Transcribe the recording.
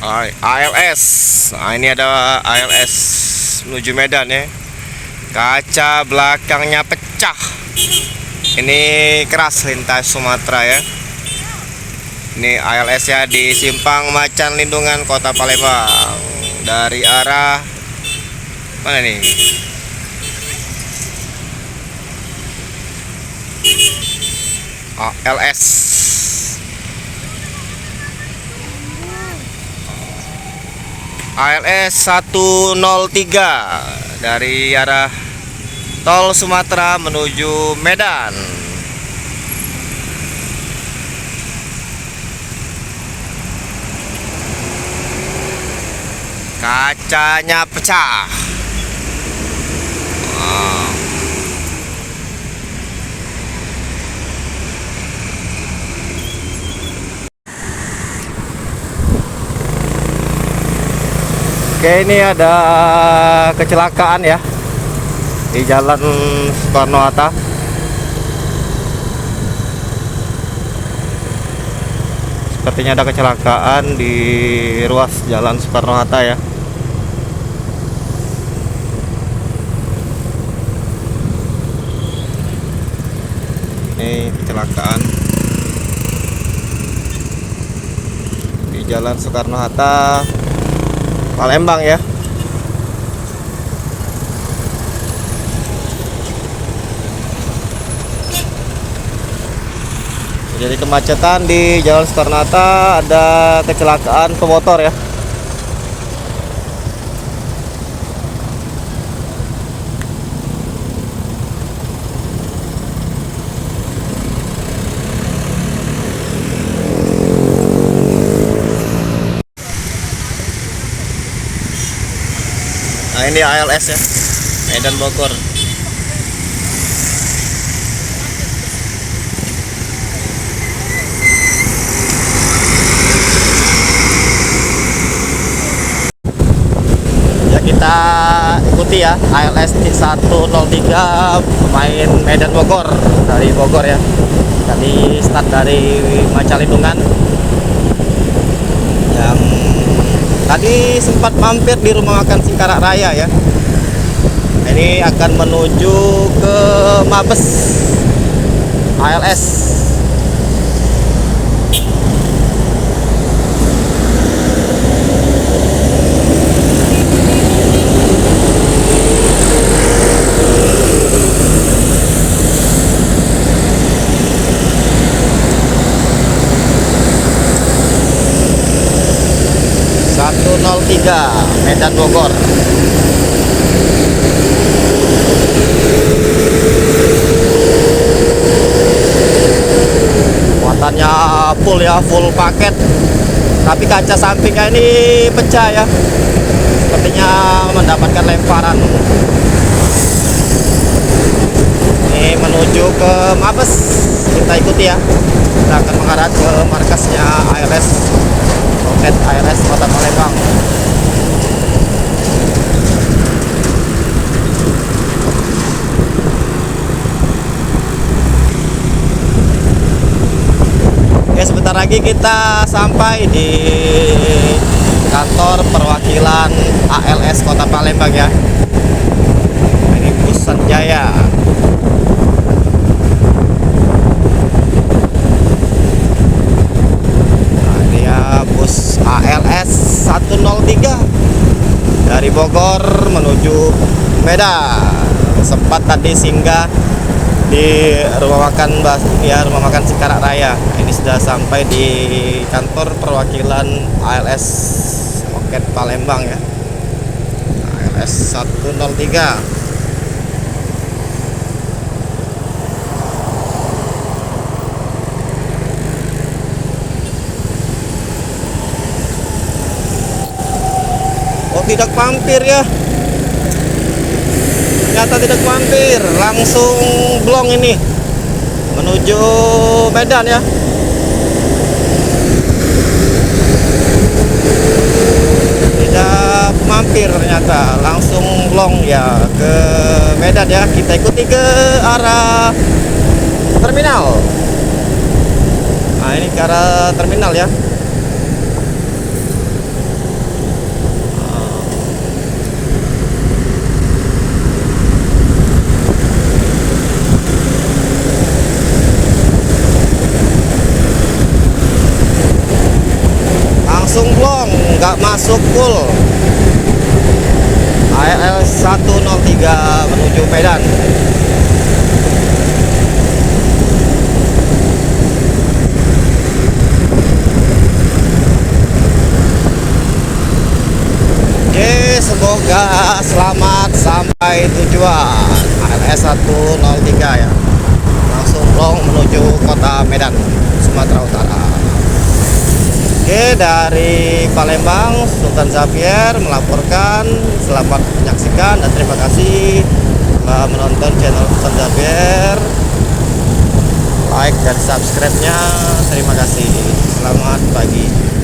ALS. Nah, ini ada ALS menuju Medan ya. Kaca belakangnya pecah. Ini keras lintas Sumatera ya. Ini ALS ya di Simpang Macan Lindungan Kota Palembang. Dari arah mana nih? ALS. ALS 103 dari arah tol Sumatera menuju Medan. Kacanya pecah. Oke, ini ada kecelakaan ya di Jalan Soekarno-Hatta. Sepertinya ada kecelakaan di ruas Jalan Soekarno-Hatta ya. Ini kecelakaan di Jalan Soekarno-Hatta Palembang ya. Jadi kemacetan di Jalan Soekarno-Hatta, ada kecelakaan pemotor ya. Nah, ini ALS ya, Medan Bogor. Ya, kita ikuti ya ALS 103 pemain Medan Bogor dari Bogor ya. Tadi start dari Macan Lindungan yang tadi sempat mampir di rumah makan Singkarak Raya ya. Ini akan menuju ke Mabes ALS. Medan Bogor. Muatannya full ya, full paket. Tapi kaca sampingnya ini pecah ya. Sepertinya mendapatkan lemparan. Ini menuju ke Mabes. Kita ikuti ya. Kita akan mengarah ke markasnya ALS. Loket ALS Kota Palembang. Oke, sebentar lagi kita sampai di kantor perwakilan ALS Kota Palembang ya. Ini bus Sanjaya. Nah, ini ya bus ALS 103 dari Bogor menuju Medan. Sempat tadi singgah di rumah makan rumah makan Singkarak Raya. Ini sudah sampai di kantor perwakilan ALS Loket Palembang ya. ALS 103. Oh, tidak mampir ya. Ternyata tidak mampir, langsung blong ini menuju Medan ya. Tidak mampir ternyata, langsung blong ya ke Medan ya. Kita ikuti ke arah terminal. Nah, ini ke arah terminal ya. juga masuk full. ARL 103 menuju Medan. Oke, semoga selamat sampai tujuan. ARL 103 ya, langsung long menuju kota Medan, Sumatera Utara. Oke, dari Palembang, Sultan Xavier melaporkan. Selamat menyaksikan dan terima kasih telah menonton channel Sultan Xavier. Like dan subscribe-nya, terima kasih. Selamat pagi.